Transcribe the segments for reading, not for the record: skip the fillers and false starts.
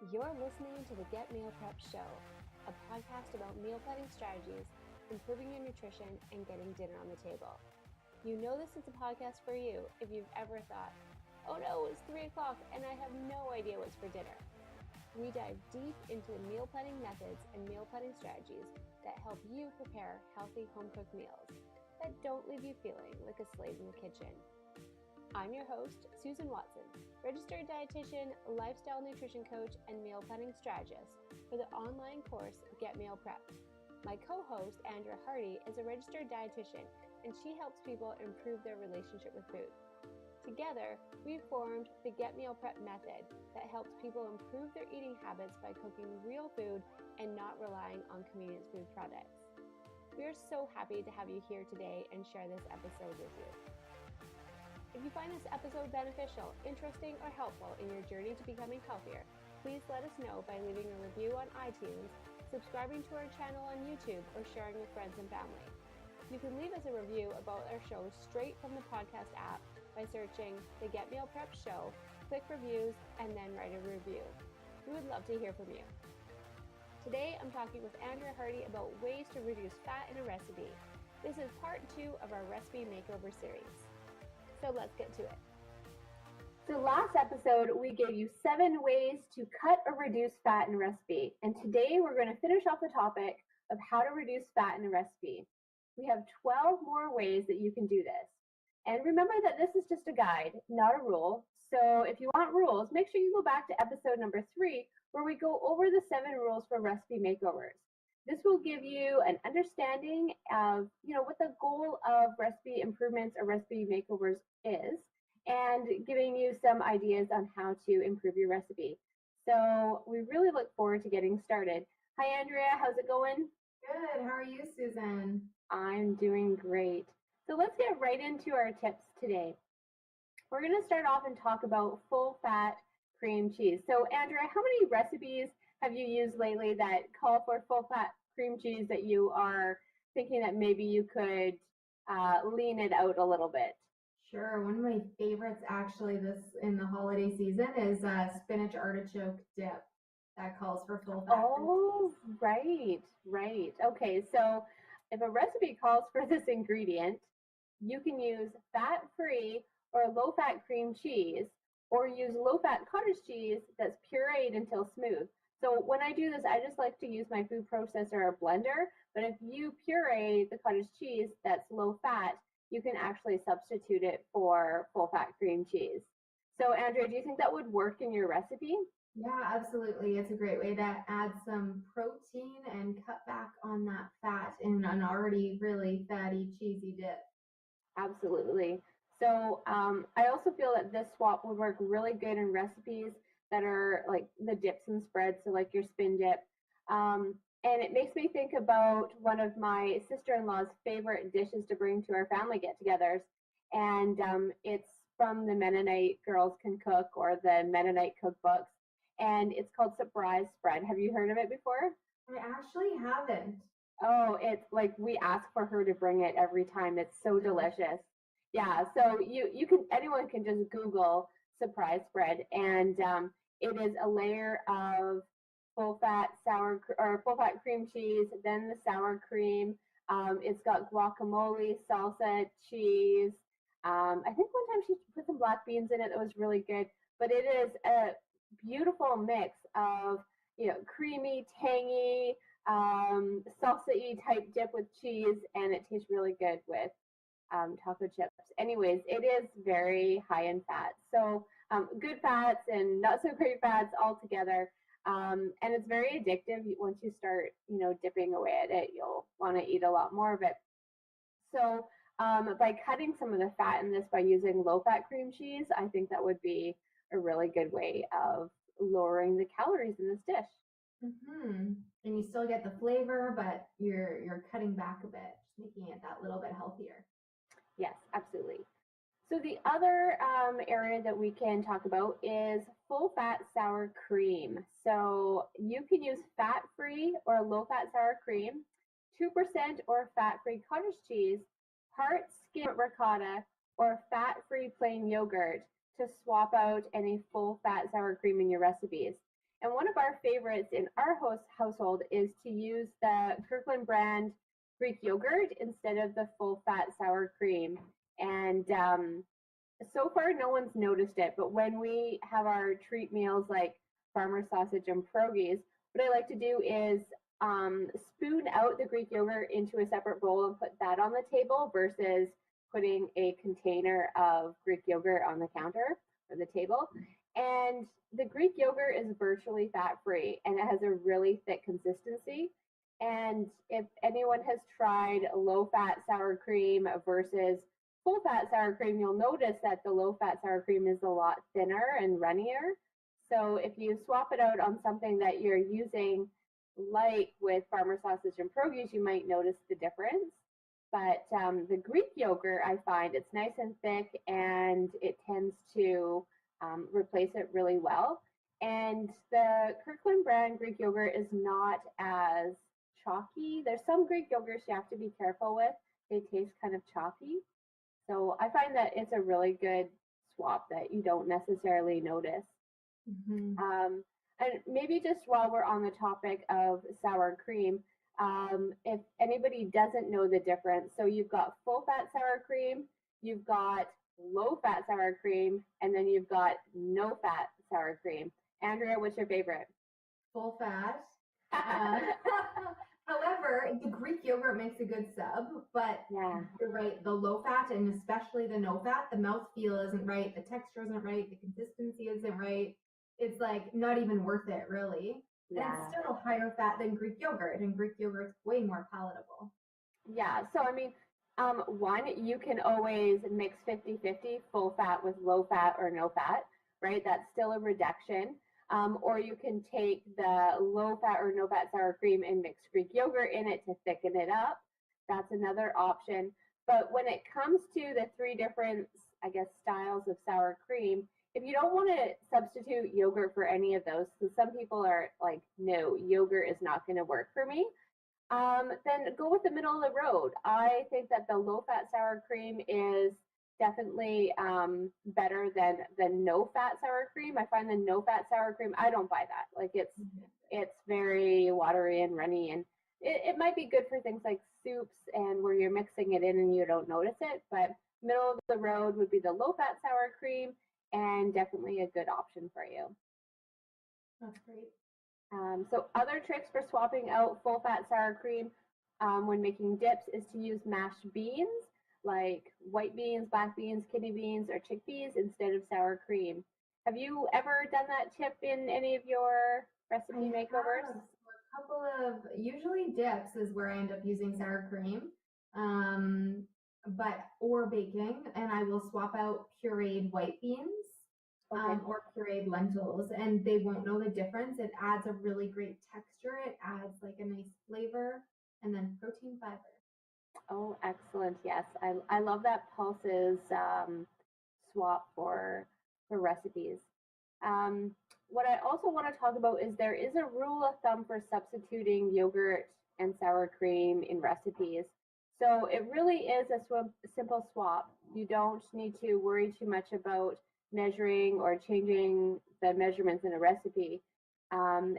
You're listening to the Get Meal Prep Show, a podcast about meal planning strategies, improving your nutrition, and getting dinner on the table. You know this is a podcast for you if you've ever thought, oh no, it's 3 o'clock and I have no idea what's for dinner. We dive deep into the meal planning methods and meal planning strategies that help you prepare healthy home-cooked meals that don't leave you feeling like a slave in the kitchen. I'm your host, Susan Watson, registered dietitian, lifestyle nutrition coach, and meal planning strategist for the online course Get Meal Prepped. My co-host, Andrea Hardy, is a registered dietitian, and she helps people improve their relationship with food. Together, we've formed the Get Meal Prep method that helps people improve their eating habits by cooking real food and not relying on convenience food products. We are so happy to have you here today and share this episode with you. If you find this episode beneficial, interesting, or helpful in your journey to becoming healthier, please let us know by leaving a review on iTunes, subscribing to our channel on YouTube, or sharing with friends and family. You can leave us a review about our show straight from the podcast app by searching the Get Meal Prep Show, click reviews, and then write a review. We would love to hear from you. Today, I'm talking with Andrea Hardy about ways to reduce fat in a recipe. This is part 2 of our recipe makeover series. So let's get to it. So last episode, we gave you 7 ways to cut or reduce fat in a recipe. And today we're going to finish off the topic of how to reduce fat in a recipe. We have 12 more ways that you can do this. And remember that this is just a guide, not a rule. So if you want rules, make sure you go back to episode number 3, where we go over the 7 rules for recipe makeovers. This will give you an understanding of, what the goal of recipe improvements or recipe makeovers is, and giving you some ideas on how to improve your recipe. So we really look forward to getting started. Hi, Andrea. How's it going? Good. How are you, Susan? I'm doing great. So let's get right into our tips today. We're going to start off and talk about full-fat cream cheese. So, Andrea, how many recipes have you used lately that call for full-fat cream cheese that you are thinking that maybe you could lean it out a little bit? Sure. One of my favorites actually this in the holiday season is spinach artichoke dip that calls for full-fat Oh, right. Okay, so if a recipe calls for this ingredient, you can use fat-free or low-fat cream cheese, or use low-fat cottage cheese that's pureed until smooth. So when I do this, I just like to use my food processor or blender, but if you puree the cottage cheese that's low-fat, you can actually substitute it for full-fat cream cheese. So Andrea, do you think that would work in your recipe? Yeah, absolutely. It's a great way to add some protein and cut back on that fat in an already really fatty, cheesy dip. Absolutely. So I also feel that this swap would work really good in recipes that are like the dips and spreads, so like your spin dip. And it makes me think about one of my sister-in-law's favorite dishes to bring to our family get-togethers. And it's from the Mennonite Girls Can Cook, or the Mennonite cookbooks. And it's called Surprise Spread. Have you heard of it before? I actually haven't. Oh, it's like we ask for her to bring it every time. It's so delicious. Yeah, so anyone can just Google surprise spread, and it is a layer of full fat cream cheese, then the sour cream. It's got guacamole, salsa, cheese. I think one time she put some black beans in it that was really good. But it is a beautiful mix of creamy, tangy, salsa-y type dip with cheese, and it tastes really good with taco chips. Anyways, it is very high in fat. So good fats and not so great fats all together. And it's very addictive. Once you start, dipping away at it, you'll want to eat a lot more of it. So by cutting some of the fat in this by using low-fat cream cheese, I think that would be a really good way of lowering the calories in this dish. Mm-hmm. And you still get the flavor, but you're cutting back a bit, just making it that little bit healthier. Yes, absolutely. So the other area that we can talk about is full-fat sour cream. So you can use fat-free or low-fat sour cream, 2% or fat-free cottage cheese, part skim ricotta, or fat-free plain yogurt to swap out any full-fat sour cream in your recipes. And one of our favorites in our household is to use the Kirkland brand Greek yogurt instead of the full fat sour cream. And so far, no one's noticed it. But when we have our treat meals like farmer sausage and pierogies, what I like to do is spoon out the Greek yogurt into a separate bowl and put that on the table versus putting a container of Greek yogurt on the counter or the table. And the Greek yogurt is virtually fat free and it has a really thick consistency. And if anyone has tried low fat sour cream versus full fat sour cream, you'll notice that the low fat sour cream is a lot thinner and runnier. So if you swap it out on something that you're using, like with farmer sausage and pierogies, you might notice the difference. But the Greek yogurt, I find it's nice and thick and it tends to replace it really well. And the Kirkland brand Greek yogurt is not as chalky. There's some Greek yogurts you have to be careful with. They taste kind of chalky. So I find that it's a really good swap that you don't necessarily notice. Mm-hmm. And maybe just while we're on the topic of sour cream, if anybody doesn't know the difference, so you've got full fat sour cream, you've got low fat sour cream, and then you've got no fat sour cream. Andrea, what's your favorite? Full fat. However, the Greek yogurt makes a good sub, but yeah, you're right, the low fat and especially the no fat, the mouthfeel isn't right, the texture isn't right, the consistency isn't right. It's like not even worth it, really. Yeah. And it's still higher fat than Greek yogurt, and Greek yogurt's way more palatable. Yeah, so I mean, one, you can always mix 50-50, full fat with low fat or no fat, right? That's still a reduction. Or you can take the low fat or no fat sour cream and mix Greek yogurt in it to thicken it up. That's another option. But when it comes to the three different, I guess, styles of sour cream, if you don't want to substitute yogurt for any of those, so some people are like, no, yogurt is not going to work for me, then go with the middle of the road. I think that the low fat sour cream is definitely better than no fat sour cream. I find the no fat sour cream, I don't buy that. Like it's very watery and runny, and it might be good for things like soups and where you're mixing it in and you don't notice it, but middle of the road would be the low fat sour cream and definitely a good option for you. That's great. So other tricks for swapping out full fat sour cream when making dips is to use mashed beans like white beans, black beans, kidney beans, or chickpeas instead of sour cream. Have you ever done that tip in any of your recipe makeovers? A couple of, usually dips is where I end up using sour cream, or baking, and I will swap out pureed white beans. Okay. Or pureed lentils, and they won't know the difference. It adds a really great texture. It adds like a nice flavor, and then protein, fiber. Oh, excellent! Yes, I love that pulses swap for recipes. What I also want to talk about is there is a rule of thumb for substituting yogurt and sour cream in recipes. So it really is a simple swap. You don't need to worry too much about measuring or changing the measurements in a recipe.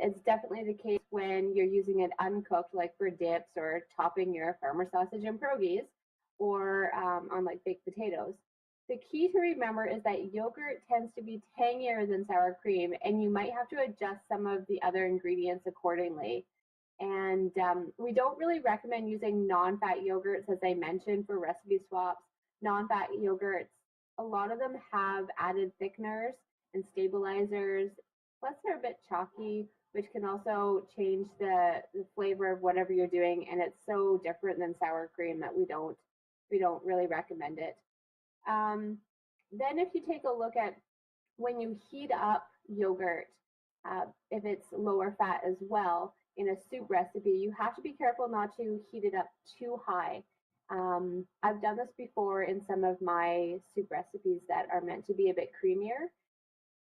It's definitely the case when you're using it uncooked, like for dips or topping your farmer sausage and pierogies, or on like baked potatoes. The key to remember is that yogurt tends to be tangier than sour cream, and you might have to adjust some of the other ingredients accordingly. And we don't really recommend using non-fat yogurts, as I mentioned, for recipe swaps. Non-fat yogurts, a lot of them have added thickeners and stabilizers, plus they're a bit chalky, which can also change the flavor of whatever you're doing, and it's so different than sour cream that we don't really recommend it. Then if you take a look at when you heat up yogurt, if it's lower fat as well in a soup recipe, you have to be careful not to heat it up too high. I've done this before in some of my soup recipes that are meant to be a bit creamier.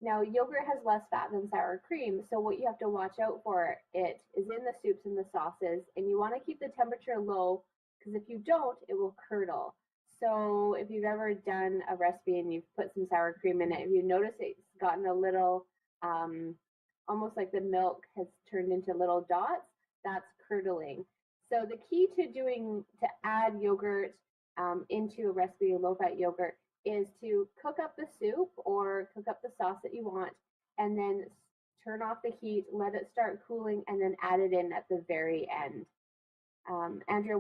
Now, yogurt has less fat than sour cream, so what you have to watch out for it is in the soups and the sauces, and you want to keep the temperature low because if you don't, it will curdle. So if you've ever done a recipe and you've put some sour cream in it, if you notice it's gotten a little almost like the milk has turned into little dots, that's curdling. So the key to add yogurt into a recipe of low-fat yogurt is to cook up the soup or cook up the sauce that you want, and then turn off the heat, let it start cooling, and then add it in at the very end. Andrea,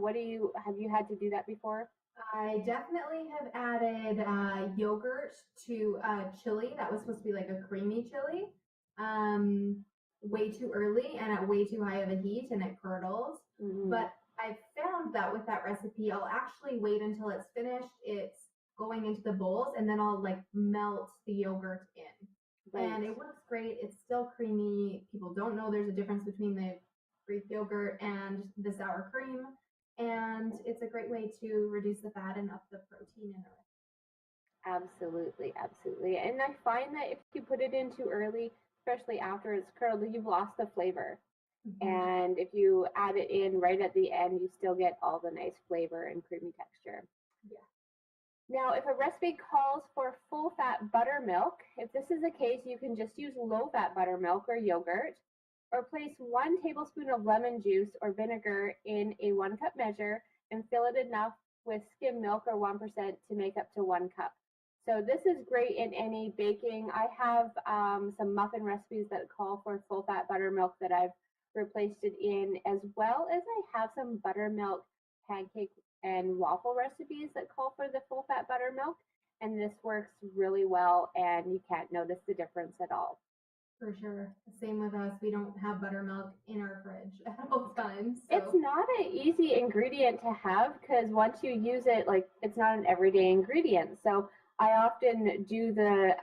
have you had to do that before? I definitely have added yogurt to chili that was supposed to be like a creamy chili way too early and at way too high of a heat, and it curdles. But I found that with that recipe, I'll actually wait until it's finished. It's going into the bowls, and then I'll like melt the yogurt in. Right. And it works great. It's still creamy. People don't know there's a difference between the Greek yogurt and the sour cream. And it's a great way to reduce the fat and up the protein in the recipe. Absolutely, absolutely. And I find that if you put it in too early, especially after it's curdled, you've lost the flavor. And if you add it in right at the end, you still get all the nice flavor and creamy texture. Yeah. Now, if a recipe calls for full-fat buttermilk, if this is the case, you can just use low-fat buttermilk or yogurt, or place 1 tablespoon of lemon juice or vinegar in a 1 cup measure and fill it enough with skim milk or 1% to make up to 1 cup. So this is great in any baking. I have some muffin recipes that call for full-fat buttermilk that I've replaced it in, as well as I have some buttermilk pancake and waffle recipes that call for the full-fat buttermilk, and this works really well, and you can't notice the difference at all. For sure. Same with us. We don't have buttermilk in our fridge at all times. So. It's not an easy ingredient to have because once you use it, like it's not an everyday ingredient. So I often do the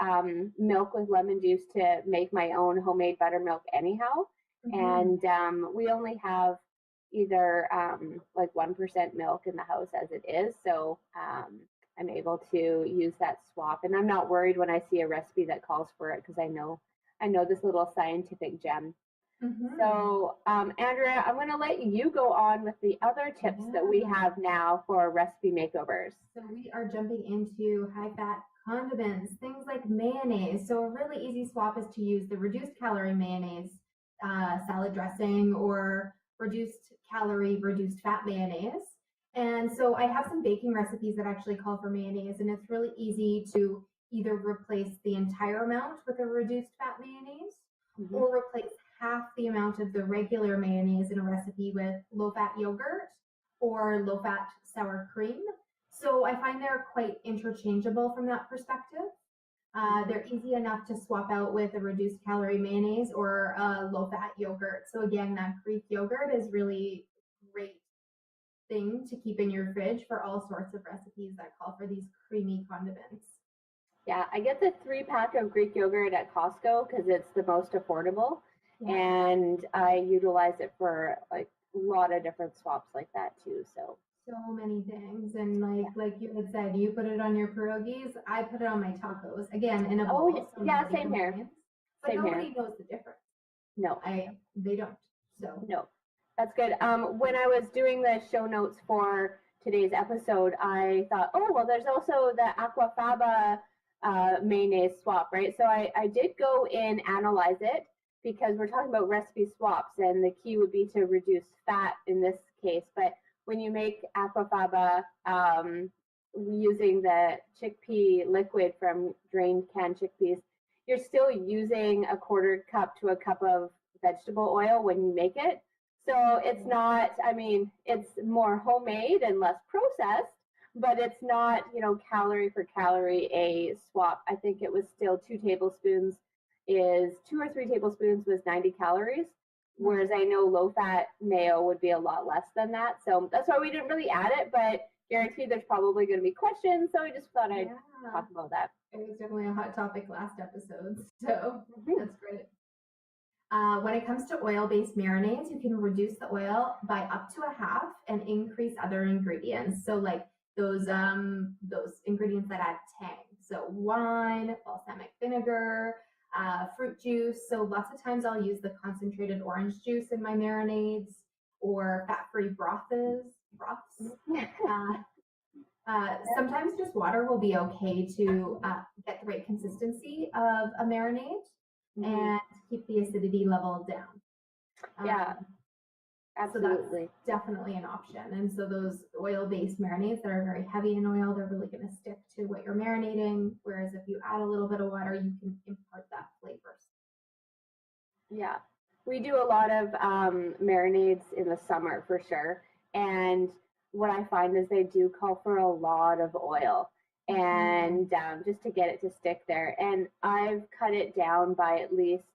milk with lemon juice to make my own homemade buttermilk anyhow. And we only have either like 1% milk in the house as it is. So I'm able to use that swap. And I'm not worried when I see a recipe that calls for it because I know this little scientific gem. So, Andrea, I'm going to let you go on with the other tips that we have now for recipe makeovers. So we are jumping into high-fat condiments, things like mayonnaise. So a really easy swap is to use the reduced calorie mayonnaise salad dressing or reduced calorie, reduced fat mayonnaise. And so I have some baking recipes that actually call for mayonnaise, and it's really easy to either replace the entire amount with a reduced fat mayonnaise or replace half the amount of the regular mayonnaise in a recipe with low-fat yogurt or low-fat sour cream. So I find they're quite interchangeable from that perspective. They're easy enough to swap out with a reduced calorie mayonnaise or a low-fat yogurt. So again, that Greek yogurt is really great thing to keep in your fridge for all sorts of recipes that call for these creamy condiments. Yeah, I get the 3-pack of Greek yogurt at Costco because it's the most affordable. Yeah. And I utilize it for like a lot of different swaps like that too. So many things. And like you had said, you put it on your pierogies. I put it on my tacos. Again, in a bowl. Oh, yeah, same here. But nobody knows the difference. No. They don't. So no. That's good. When I was doing the show notes for today's episode, I thought, oh, well, there's also the aquafaba mayonnaise swap, right? So I did go and analyze it because we're talking about recipe swaps, and the key would be to reduce fat in this case. But when you make aquafaba using the chickpea liquid from drained canned chickpeas, you're still using a 1/4 cup to a cup of vegetable oil when you make it. So it's not, I mean, it's more homemade and less processed, but it's not, calorie for calorie a swap. I think it was still 2 tablespoons is 2 or 3 tablespoons was 90 calories. Whereas I know low-fat mayo would be a lot less than that. So that's why we didn't really add it, but guaranteed there's probably going to be questions. So I just thought I'd talk about that. It was definitely a hot topic last episode. So that's great. When it comes to oil-based marinades, you can reduce the oil by up to a half and increase other ingredients. So like those ingredients that add tang. So wine, balsamic vinegar, fruit juice. So lots of times I'll use the concentrated orange juice in my marinades or fat-free broths. Sometimes just water will be okay to get the right consistency of a marinade. And keep the acidity level down. Yeah, absolutely. So that's definitely an option. And so those oil-based marinades that are very heavy in oil, they're really going to stick to what you're marinating. Whereas if you add a little bit of water, you can impart that flavor. Yeah, we do a lot of marinades in the summer for sure. And what I find is they do call for a lot of oil and just to get it to stick there. And I've cut it down by at least,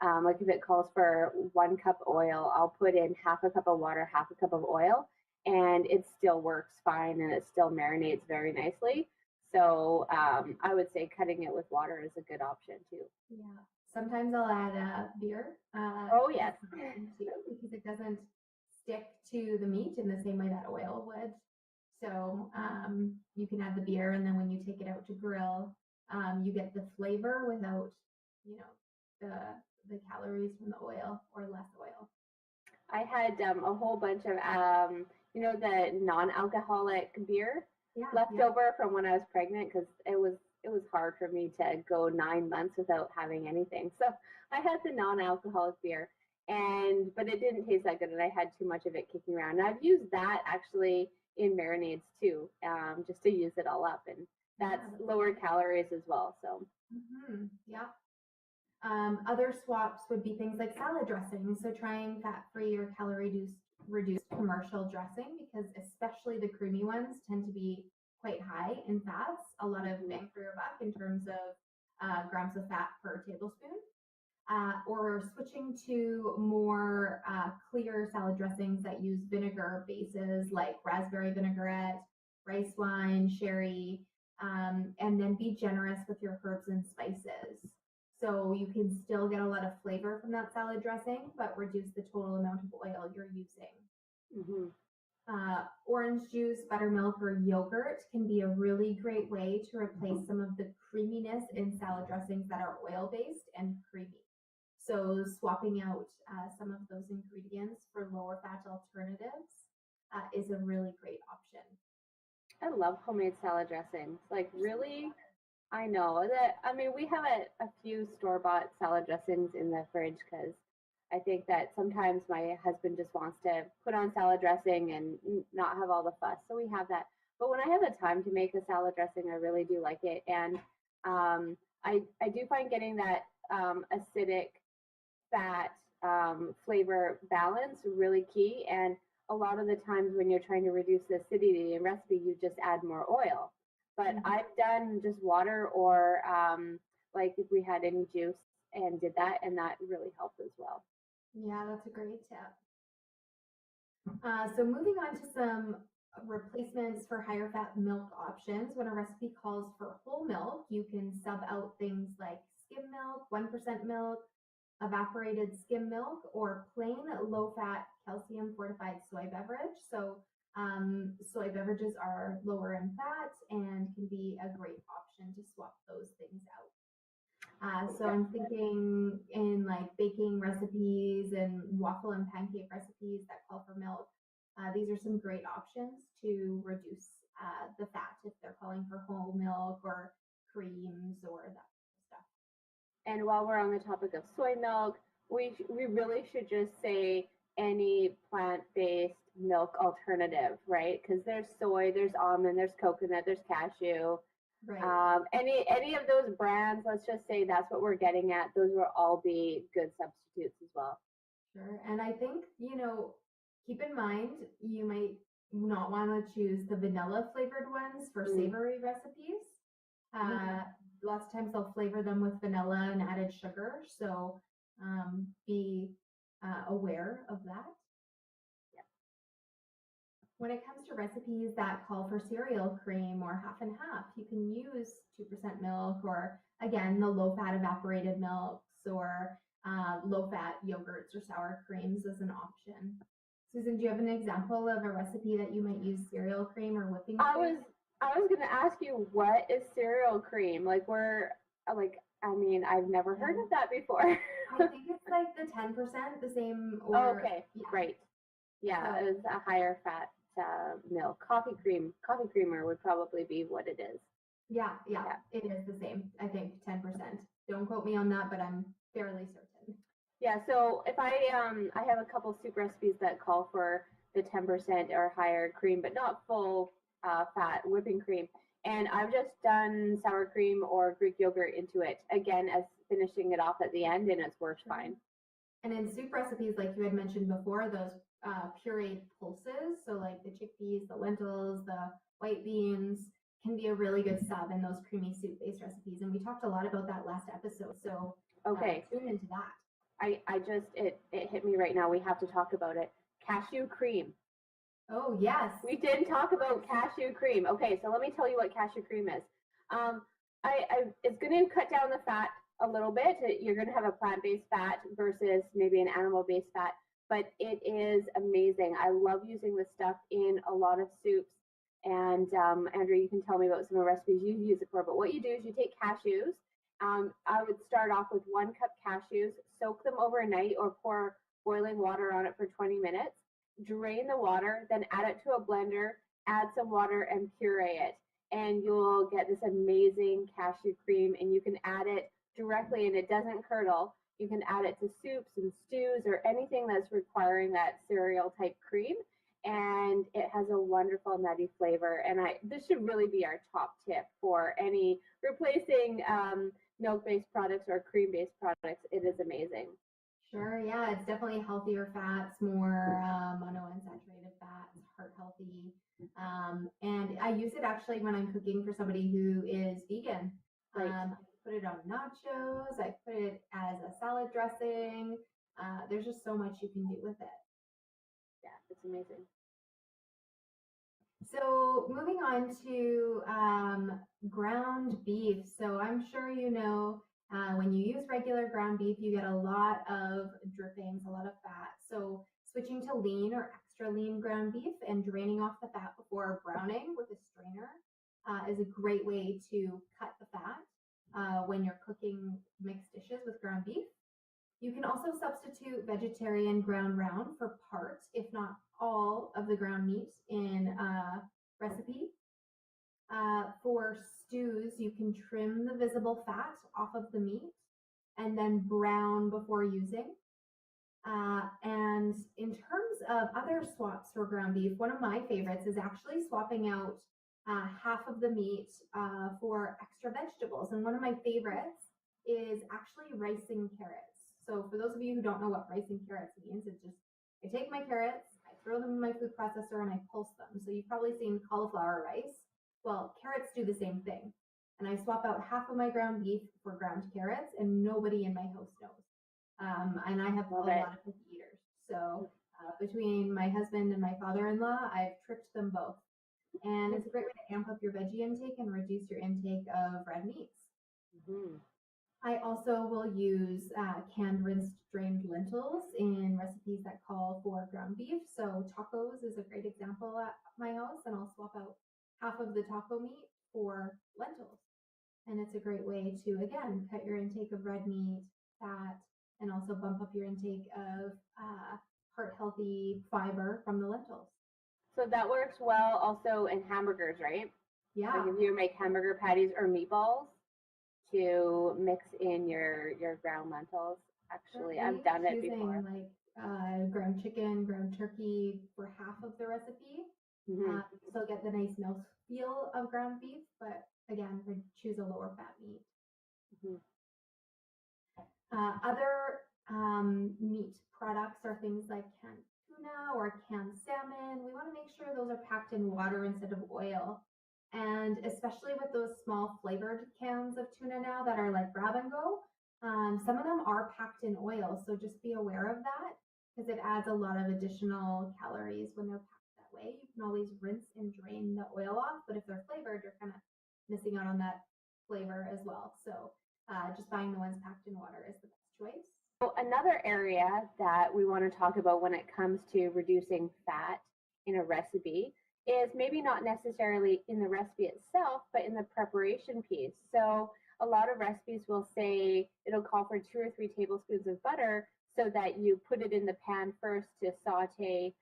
like if it calls for 1 cup oil, I'll put in half a cup of water, half a cup of oil, and it still works fine and it still marinates very nicely. So I would say cutting it with water is a good option too. Yeah. Sometimes I'll add beer. Oh, yes. Too, because it doesn't stick to the meat in the same way that oil would. So you can add the beer, and then when you take it out to grill, you get the flavor without, the calories from the oil or less oil. I had a whole bunch of, the non-alcoholic beer left over from when I was pregnant because it was hard for me to go 9 months without having anything. So I had the non-alcoholic beer, but it didn't taste that good, and I had too much of it kicking around. And I've used that actually in marinades too, just to use it all up, and that's lower calories as well. So yeah. Other swaps would be things like salad dressing. So trying fat-free or calorie-reduced commercial dressing, because especially the creamy ones tend to be quite high in fats, a lot of bang for your buck in terms of grams of fat per tablespoon. Or switching to more clear salad dressings that use vinegar bases like raspberry vinaigrette, rice wine, sherry, and then be generous with your herbs and spices. So you can still get a lot of flavor from that salad dressing, but reduce the total amount of oil you're using. Orange juice, buttermilk, or yogurt can be a really great way to replace some of the creaminess in salad dressings that are oil-based and creamy. So swapping out some of those ingredients for lower fat alternatives is a really great option. I love homemade salad dressings. Like, really, I know that. I mean, we have a few store-bought salad dressings in the fridge because I think that sometimes my husband just wants to put on salad dressing and not have all the fuss. So we have that. But when I have the time to make a salad dressing, I really do like it. And I do find getting that acidic fat flavor balance really key. And a lot of the times when you're trying to reduce the acidity in recipe, you just add more oil. But I've done just water or like if we had any juice and did that, and that really helped as well. Yeah, that's a great tip. So moving on to some replacements for higher fat milk options. When a recipe calls for whole milk, you can sub out things like skim milk, 1% milk, evaporated skim milk, or plain low-fat calcium fortified soy beverage. So soy beverages are lower in fat and can be a great option to swap those things out. So I'm thinking in like baking recipes and waffle and pancake recipes that call for milk. These are some great options to reduce the fat if they're calling for whole milk or creams or that stuff. And while we're on the topic of soy milk, we really should just say any plant-based milk alternative, right? Because there's soy, there's almond, there's coconut, there's cashew. Right. Any of those brands, let's just say that's what we're getting at. Those will all be good substitutes as well. Sure. And I think, keep in mind, you might not want to choose the vanilla flavored ones for savory recipes. Lots of times they'll flavor them with vanilla and added sugar. So be aware of that. When it comes to recipes that call for cereal cream or half and half, you can use 2% milk or, again, the low-fat evaporated milks or low-fat yogurts or sour creams as an option. Susan, do you have an example of a recipe that you might use cereal cream or whipping cream? I was going to ask you, what is cereal cream? I've never heard of that before. I think it's like the 10%, the same. Or, okay, right. Yeah, so, it's a higher fat milk. Coffee creamer would probably be what it is. Yeah, it is the same. I think 10%. Don't quote me on that, but I'm fairly certain. Yeah, so if I have a couple soup recipes that call for the 10% or higher cream, but not full fat whipping cream. And I've just done sour cream or Greek yogurt into it, again, as finishing it off at the end, and it's worked fine. And in soup recipes, like you had mentioned before, those pureed pulses, so like the chickpeas, the lentils, the white beans, can be a really good sub in those creamy soup-based recipes. And we talked a lot about that last episode, so okay, tune into that. I just, it hit me right now. We have to talk about it. Cashew cream. Oh, yes. We didn't talk about cashew cream. Okay, so let me tell you what cashew cream is. It's going to cut down the fat a little bit. You're going to have a plant-based fat versus maybe an animal-based fat, but it is amazing. I love using this stuff in a lot of soups. And Andrew, you can tell me about some of the recipes you use it for. But what you do is you take cashews. I would start off with 1 cup cashews, soak them overnight, or pour boiling water on it for 20 minutes. Drain the water, then add it to a blender, add some water, and puree it. And you'll get this amazing cashew cream, and you can add it directly, and it doesn't curdle. You can add it to soups and stews or anything that's requiring that cereal type cream. And it has a wonderful nutty flavor. And this should really be our top tip for any replacing milk-based products or cream-based products. It is amazing. Sure, yeah, it's definitely healthier fats, more monounsaturated fats, heart healthy. And I use it actually when I'm cooking for somebody who is vegan. Right. I put it on nachos, I put it as a salad dressing. There's just so much you can do with it. Yeah, it's amazing. So moving on to ground beef. So I'm sure you know when you use regular ground beef, you get a lot of drippings, a lot of fat. So switching to lean or extra lean ground beef and draining off the fat before browning with a strainer is a great way to cut the fat when you're cooking mixed dishes with ground beef. You can also substitute vegetarian ground round for part, if not all, of the ground meat in a recipe. For stews, you can trim the visible fat off of the meat and then brown before using. And in terms of other swaps for ground beef, one of my favorites is actually swapping out half of the meat for extra vegetables. And one of my favorites is actually ricing carrots. So for those of you who don't know what ricing carrots means, it's just I take my carrots, I throw them in my food processor, and I pulse them. So you've probably seen cauliflower rice. Well, carrots do the same thing. And I swap out half of my ground beef for ground carrots, and nobody in my house knows. And I have a lot of picky eaters. So between my husband and my father-in-law, I've tricked them both. And it's a great way to amp up your veggie intake and reduce your intake of red meats. Mm-hmm. I also will use canned, rinsed, drained lentils in recipes that call for ground beef. So tacos is a great example at my house, and I'll swap out half of the taco meat for lentils. And it's a great way to, again, cut your intake of red meat, fat, and also bump up your intake of heart-healthy fiber from the lentils. So that works well also in hamburgers, right? Yeah. Like if you make hamburger patties or meatballs, to mix in your ground lentils. Actually, I've done it before. Like ground chicken, ground turkey for half of the recipe. Mm-hmm. So get the nice mouth feel of ground beef, but again, choose a lower fat meat. Mm-hmm. Other meat products are things like canned tuna or canned salmon. We want to make sure those are packed in water instead of oil. And especially with those small flavored cans of tuna now that are like grab and go, some of them are packed in oil. So just be aware of that because it adds a lot of additional calories when they're packed that way. You can always rinse and drain the oil off, but if they're flavored, you're kind of missing out on that flavor as well. So just buying the ones packed in water is the best choice. So another area that we want to talk about when it comes to reducing fat in a recipe is maybe not necessarily in the recipe itself, but in the preparation piece. So a lot of recipes will say it'll call for 2 or 3 tablespoons of butter so that you put it in the pan first to saute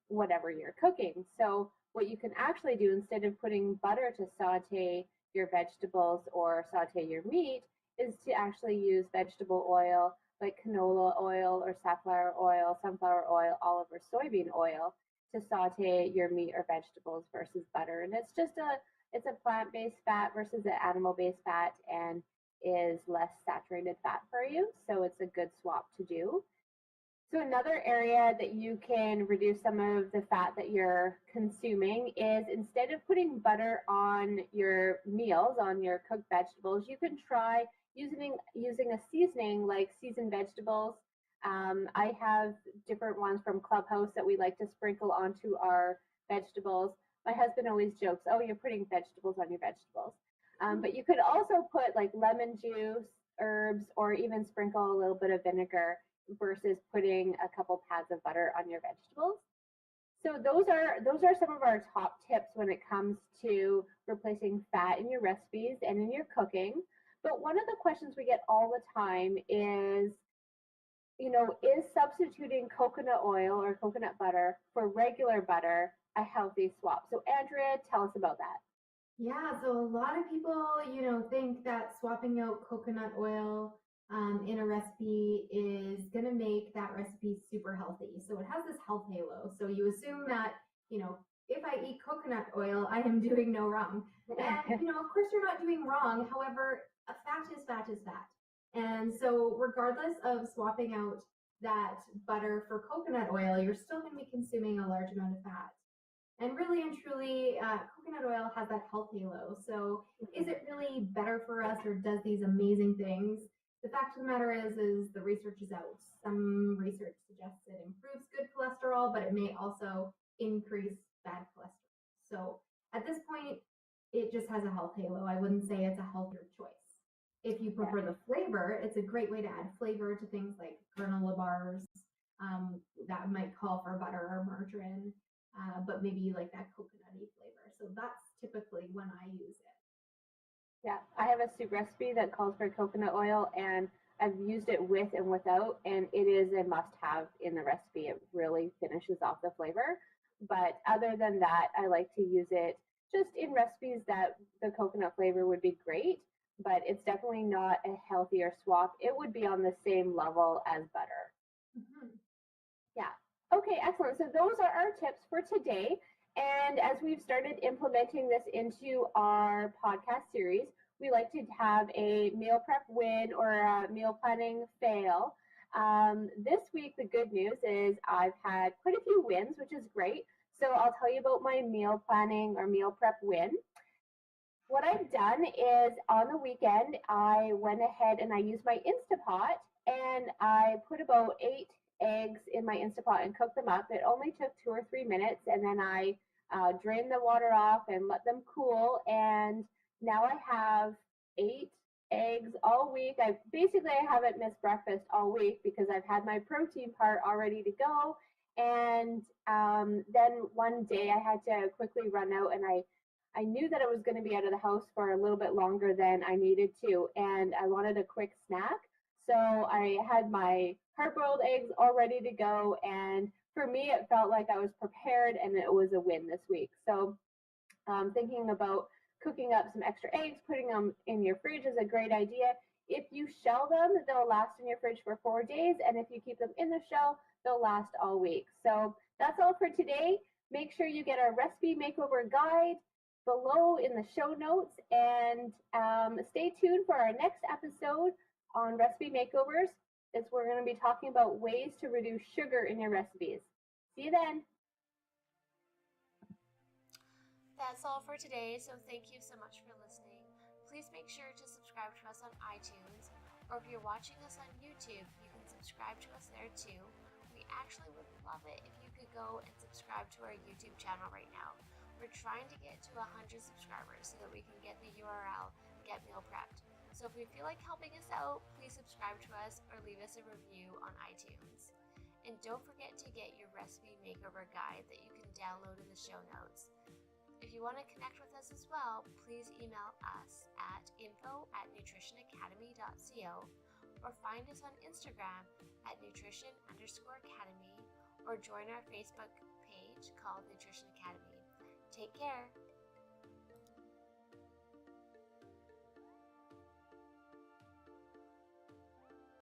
whatever you're cooking. So what you can actually do instead of putting butter to saute your vegetables or saute your meat is to actually use vegetable oil like canola oil or safflower oil, sunflower oil, olive or soybean oil to saute your meat or vegetables versus butter. And it's a plant-based fat versus an animal-based fat and is less saturated fat for you. So it's a good swap to do. So another area that you can reduce some of the fat that you're consuming is instead of putting butter on your meals, on your cooked vegetables, you can try using a seasoning like seasoned vegetables. I have different ones from Clubhouse that we like to sprinkle onto our vegetables. My husband always jokes, "Oh, you're putting vegetables on your vegetables." But you could also put like lemon juice, herbs, or even sprinkle a little bit of vinegar versus putting a couple pads of butter on your vegetables. So those are some of our top tips when it comes to replacing fat in your recipes and in your cooking. But one of the questions we get all the time is, is substituting coconut oil or coconut butter for regular butter a healthy swap? So Andrea, tell us about that. Yeah, so a lot of people, think that swapping out coconut oil in a recipe is going to make that recipe super healthy. So it has this health halo. So you assume that, if I eat coconut oil, I am doing no wrong. And, of course, you're not doing wrong. However, fat is fat is fat. And so regardless of swapping out that butter for coconut oil, you're still going to be consuming a large amount of fat. And really and truly, coconut oil has that health halo. So is it really better for us or does these amazing things? The fact of the matter is the research is out. Some research suggests it improves good cholesterol, but it may also increase bad cholesterol. So at this point, it just has a health halo. I wouldn't say it's a healthier choice. If you prefer the flavor, it's a great way to add flavor to things like granola bars that might call for butter or margarine. But maybe you like that coconutty flavor. So that's typically when I use it. Yeah, I have a soup recipe that calls for coconut oil, and I've used it with and without, and it is a must-have in the recipe. It really finishes off the flavor. But other than that, I like to use it just in recipes that the coconut flavor would be great, but it's definitely not a healthier swap. It would be on the same level as butter. Mm-hmm. Yeah. Okay, excellent. So those are our tips for today. And as we've started implementing this into our podcast series, we like to have a meal prep win or a meal planning fail. This week, the good news is I've had quite a few wins, which is great. So I'll tell you about my meal planning or meal prep win. What I've done is on the weekend, I went ahead and I used my Instapot and I put about 8 eggs in my Instapot and cooked them up. It only took 2 or 3 minutes, and then I drained the water off and let them cool. And now I have 8 eggs all week. I haven't missed breakfast all week because I've had my protein part all ready to go. And then one day I had to quickly run out, and I knew that I was going to be out of the house for a little bit longer than I needed to, and I wanted a quick snack. So I had my hard-boiled eggs all ready to go, and for me, it felt like I was prepared, and it was a win this week. So thinking about cooking up some extra eggs, putting them in your fridge is a great idea. If you shell them, they'll last in your fridge for 4 days, and if you keep them in the shell, they'll last all week. So that's all for today. Make sure you get our recipe makeover guide below in the show notes, and stay tuned for our next episode on recipe makeovers. It's we're going to be talking about ways to reduce sugar in your recipes. See you then. That's all for today, so thank you so much for listening. Please make sure to subscribe to us on iTunes, or if you're watching us on YouTube, you can subscribe to us there too. We actually would love it if you could go and subscribe to our YouTube channel right now. We're trying to get to 100 subscribers so that we can get the URL Get Meal Prepped. So if you feel like helping us out, please subscribe to us or leave us a review on iTunes. And don't forget to get your recipe makeover guide that you can download in the show notes. If you want to connect with us as well, please email us at info@nutritionacademy.co or find us on Instagram at nutrition_academy or join our Facebook page called Nutrition Academy. Take care.